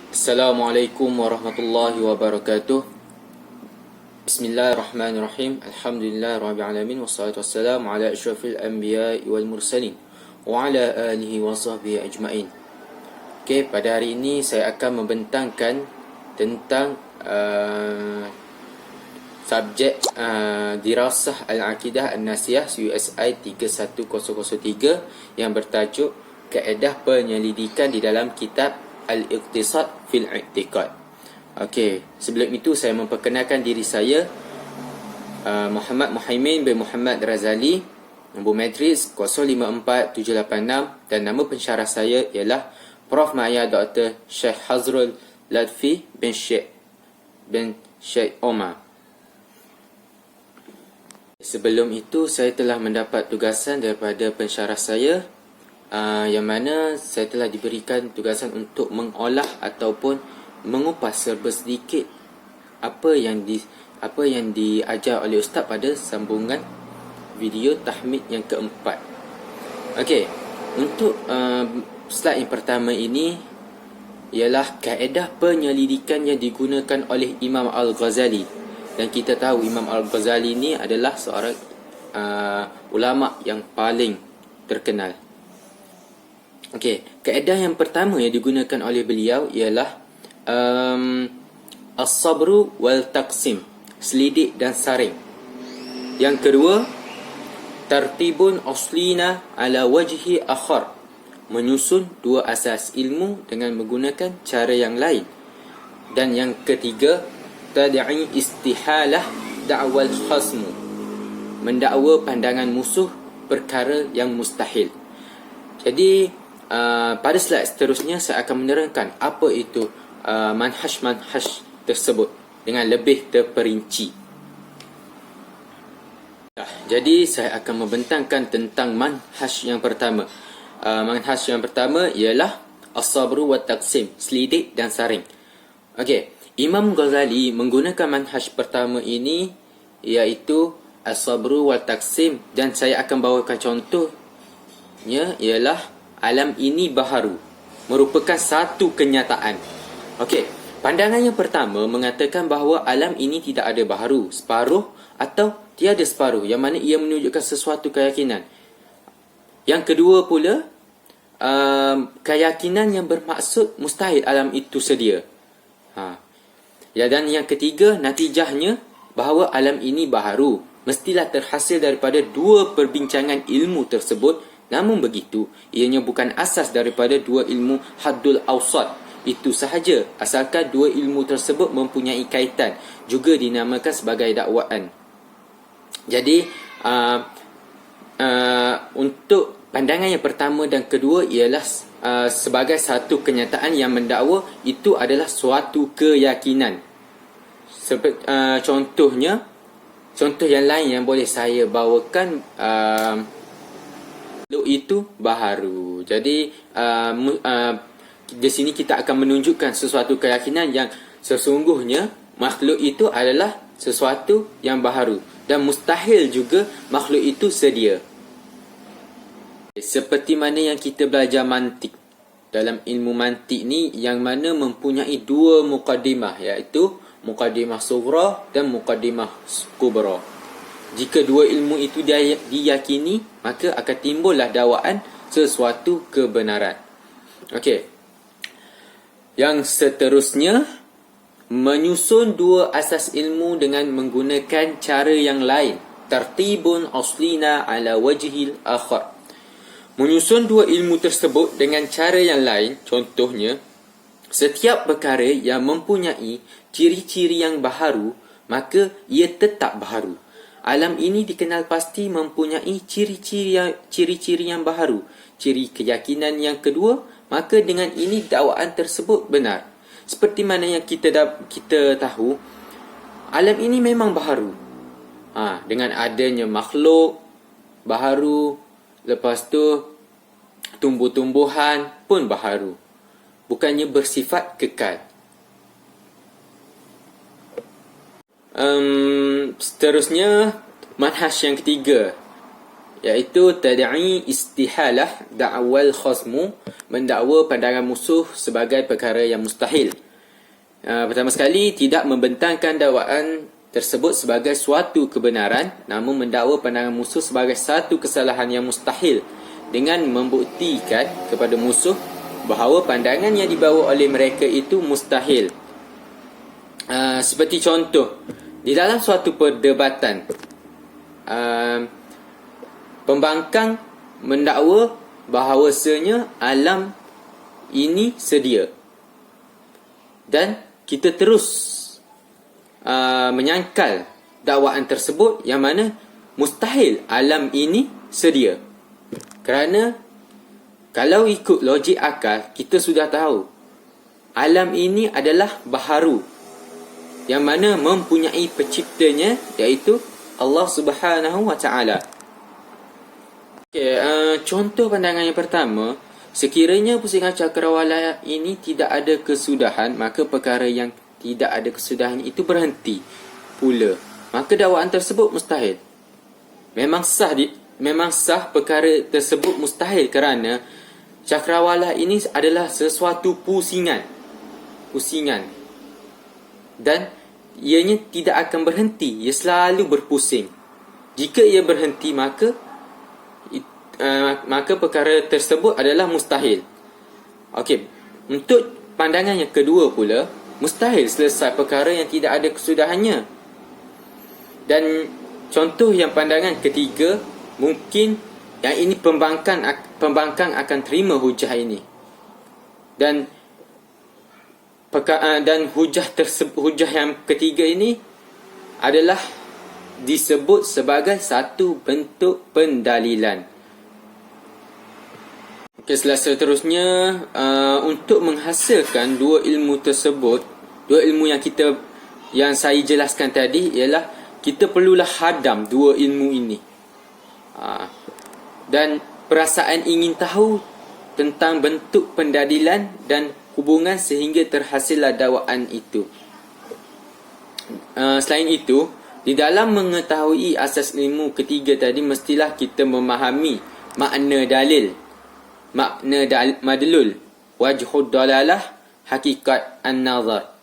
Assalamualaikum warahmatullahi wabarakatuh. Bismillahirrahmanirrahim. Alhamdulillah rabbil alamin wassalatu wassalamu ala asyrafil anbiya'i wal mursalin wa ala alihi wa sahbihi ajma'in. Okey, pada hari ini saya akan membentangkan tentang subjek Dirasah Al-Aqidah An-Nasiyah USI 31003 yang bertajuk Kaedah Penyelidikan di dalam kitab Al-Iqtisad fil I'tiqad. Okey, sebelum itu saya memperkenalkan diri saya, Muhammad Muhaimin bin Muhammad Razali, nombor matris 054786, dan nama pensyarah saya ialah Prof. Maya Dr. Syekh Hazrul Ladfi bin Syekh Omar. Sebelum itu saya telah mendapat tugasan daripada pensyarah saya, yang mana saya telah diberikan tugasan untuk mengolah ataupun mengupas serba sedikit apa yang diajar oleh ustaz pada sambungan video tahmid yang keempat. Okey, untuk slide yang pertama ini ialah kaedah penyelidikan yang digunakan oleh Imam Al-Ghazali. Dan kita tahu Imam Al-Ghazali ni adalah seorang ulama yang paling terkenal. Okey, kaedah yang pertama yang digunakan oleh beliau ialah as-sabru wal taqsim, selidik dan saring. Yang kedua, tartibun aslina ala wajhi akhar, menyusun dua asas ilmu dengan menggunakan cara yang lain. Dan yang ketiga, tad'i istihalah da'wal khasmu, mendakwa pandangan musuh perkara yang mustahil. Jadi pada slide seterusnya saya akan menerangkan apa itu manhaj tersebut dengan lebih terperinci. Jadi saya akan membentangkan tentang manhaj yang pertama. Manhaj yang pertama ialah as-sabru wa taqsim, selidik dan saring. Okey, Imam Ghazali menggunakan manhaj pertama ini iaitu as-sabru wa taqsim, dan saya akan bawakan contohnya ialah alam ini baharu, merupakan satu kenyataan. Okey, pandangan yang pertama mengatakan bahawa alam ini tidak ada baharu, separuh atau tiada separuh, yang mana ia menunjukkan sesuatu keyakinan. Yang kedua pula, keyakinan yang bermaksud mustahil alam itu sedia. Ya, dan yang ketiga, natijahnya bahawa alam ini baharu mestilah terhasil daripada dua perbincangan ilmu tersebut. Namun begitu, ianya bukan asas daripada dua ilmu haddul awsat itu sahaja, asalkan dua ilmu tersebut mempunyai kaitan, juga dinamakan sebagai dakwaan. Jadi untuk pandangan yang pertama dan kedua ialah sebagai satu kenyataan yang mendakwa itu adalah suatu keyakinan. Contoh yang lain yang boleh saya bawakan, makhluk itu baharu. Jadi di sini kita akan menunjukkan sesuatu keyakinan yang sesungguhnya makhluk itu adalah sesuatu yang baharu, dan mustahil juga makhluk itu sedia. Seperti mana yang kita belajar mantik. Dalam ilmu mantik ni yang mana mempunyai dua muqaddimah, iaitu muqaddimah sughra dan muqaddimah kubra. Jika dua ilmu itu diyakini, maka akan timbullah dakwaan sesuatu kebenaran. Okey. Yang seterusnya, menyusun dua asas ilmu dengan menggunakan cara yang lain. Tartibun aslina ala wajhil akhar. Menyusun dua ilmu tersebut dengan cara yang lain, contohnya, setiap perkara yang mempunyai ciri-ciri yang baharu, maka ia tetap baharu. Alam ini dikenal pasti mempunyai ciri-ciri yang baharu, ciri keyakinan yang kedua, maka dengan ini dakwaan tersebut benar. Seperti mana yang kita tahu, alam ini memang baharu. Dengan adanya makhluk baharu, lepas tu tumbuh-tumbuhan pun baharu, bukannya bersifat kekal. Seterusnya, manhaj yang ketiga iaitu tad'i istihalah da'wal khasmu, mendakwa pandangan musuh sebagai perkara yang mustahil. Pertama sekali, tidak membentangkan dakwaan tersebut sebagai suatu kebenaran, namun mendakwa pandangan musuh sebagai satu kesalahan yang mustahil dengan membuktikan kepada musuh bahawa pandangan yang dibawa oleh mereka itu mustahil. Seperti contoh, di dalam suatu perdebatan, pembangkang mendakwa bahawasanya alam ini sedia, dan kita terus menyangkal dakwaan tersebut yang mana mustahil alam ini sedia. Kerana kalau ikut logik akal, kita sudah tahu alam ini adalah baharu yang mana mempunyai penciptanya, iaitu Allah Subhanahu wa Ta'ala. Contoh pandangan yang pertama, sekiranya pusingan cakrawala ini tidak ada kesudahan, maka perkara yang tidak ada kesudahan itu berhenti pula, maka dakwaan tersebut mustahil. Memang sah perkara tersebut mustahil kerana cakrawala ini adalah sesuatu pusingan, dan ianya tidak akan berhenti, ia selalu berpusing. Jika ia berhenti, maka perkara tersebut adalah mustahil. Okey, untuk pandangan yang kedua pula, mustahil selesai perkara yang tidak ada kesudahannya. Dan contoh yang pandangan ketiga, mungkin yang ini pembangkang akan terima hujah ini. Dan hujah yang ketiga ini adalah disebut sebagai satu bentuk pendalilan. Seterusnya, untuk menghasilkan dua ilmu tersebut, dua ilmu yang saya jelaskan tadi, ialah kita perlulah hadam dua ilmu ini. Dan perasaan ingin tahu tentang bentuk pendalilan dan hubungan sehingga terhasillah dakwaan itu. Selain itu, di dalam mengetahui asas ilmu ketiga tadi, mestilah kita memahami makna dalil, madlul, wajhud dalalah, hakikat an-nazar.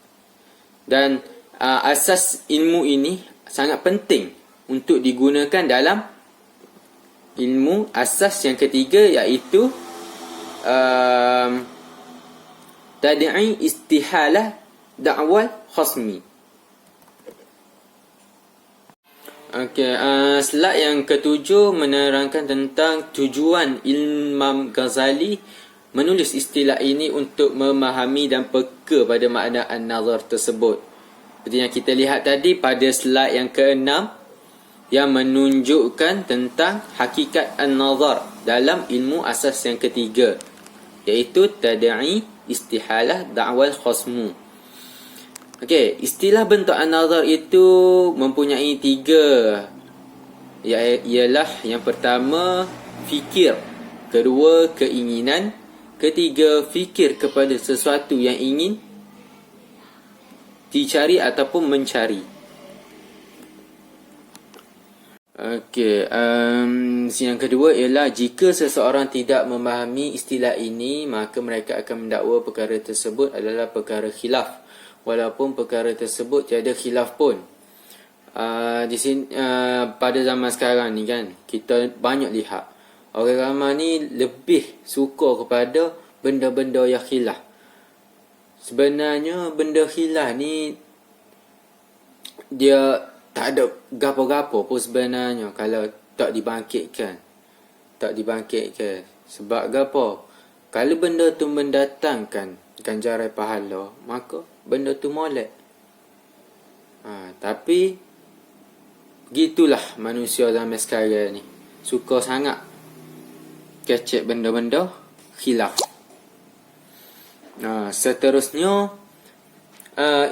Dan asas ilmu ini sangat penting untuk digunakan dalam ilmu asas yang ketiga, iaitu tad'i istihalah da'wal khasmi. Slide yang ketujuh menerangkan tentang tujuan Imam Ghazali menulis istilah ini untuk memahami dan peka pada makna an-nazar tersebut. Seperti yang kita lihat tadi pada slide yang ke-6, yang menunjukkan tentang hakikat an-nazar dalam ilmu asas yang ketiga, iaitu tad'i istihalah da'wal khasmu. Okey, istilah bentuk an-nazar itu mempunyai tiga, ialah yang pertama fikir, kedua keinginan, ketiga fikir kepada sesuatu yang ingin dicari ataupun mencari. Okey, yang kedua ialah jika seseorang tidak memahami istilah ini, maka mereka akan mendakwa perkara tersebut adalah perkara khilaf, walaupun perkara tersebut tiada khilaf pun. Di sini, pada zaman sekarang ni kan, kita banyak lihat orang ramai ni lebih suka kepada benda-benda yang khilaf. Sebenarnya benda khilaf ni dia tak ada gapo-gapo pun sebenarnya kalau tak dibangkitkan. Sebab gapo? Kalau benda tu mendatangkan ganjaran pahala, maka benda tu molek. Tapi begitulah manusia zaman sekarang ni, suka sangat kecek benda-benda khilaf. Seterusnya,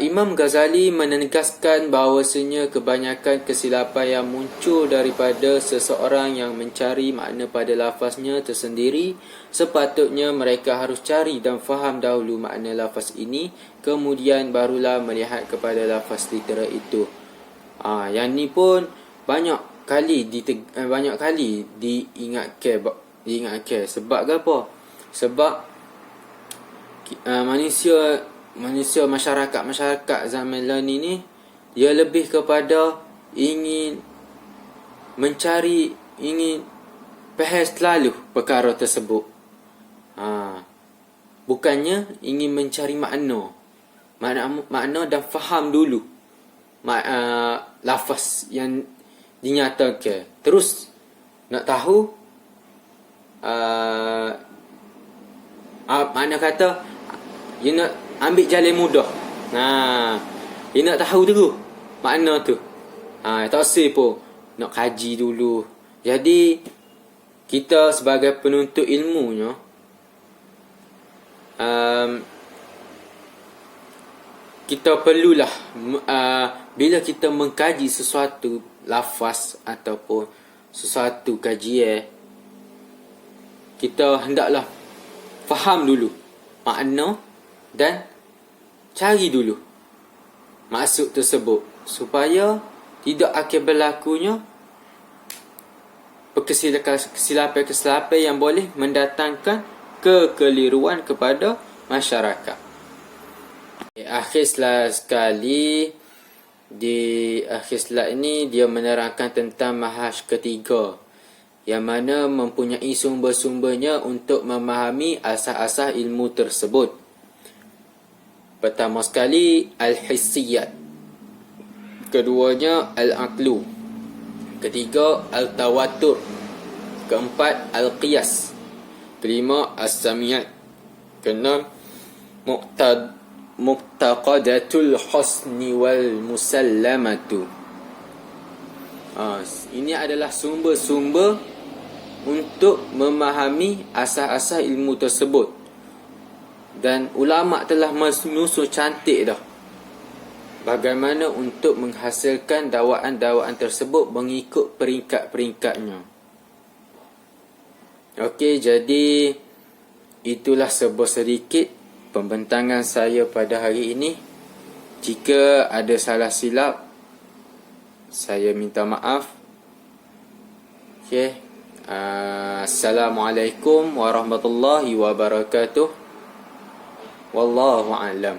Imam Ghazali menegaskan bahawasanya kebanyakan kesilapan yang muncul daripada seseorang yang mencari makna pada lafaznya tersendiri, sepatutnya mereka harus cari dan faham dahulu makna lafaz ini, kemudian barulah melihat kepada lafaz literal itu. Yang ni pun banyak banyak kali diingatkan. Sebab ke apa? Sebab masyarakat zaman ni dia lebih kepada ingin faham selalu perkara tersebut. Bukannya ingin mencari makna dan faham dulu lafaz yang dinyatakan. Terus nak tahu makna kata dia nak ambil jalan mudah. Dia nak tahu dulu makna tu. Tak usah pun nak kaji dulu. Jadi kita sebagai penuntut ilmunya kita perlulah bila kita mengkaji sesuatu lafaz ataupun sesuatu kajian, kita hendaklah faham dulu makna dan cari dulu maksud tersebut supaya tidak akan berlakunya kesilapan yang boleh mendatangkan kekeliruan kepada masyarakat. Akhir slide sekali, di akhir slide ini dia menerangkan tentang mahas ketiga yang mana mempunyai sumber-sumbernya untuk memahami asas-asas ilmu tersebut. Pertama sekali, al-hissiyat. Keduanya, al-aqlu. Ketiga, al-tawatur. Keempat, al-qiyas. Kelima, as-sami'at. Keenam, muqtaqadatul husni wal musallamatu. Ini adalah sumber-sumber untuk memahami asas-asas ilmu tersebut. Dan ulama' telah menyusun cantik dah bagaimana untuk menghasilkan dakwaan-dakwaan tersebut mengikut peringkat-peringkatnya. Okey, jadi itulah sebuah sedikit pembentangan saya pada hari ini. Jika ada salah silap, saya minta maaf. Okey. Assalamualaikum warahmatullahi wabarakatuh. Wallahu a'lam.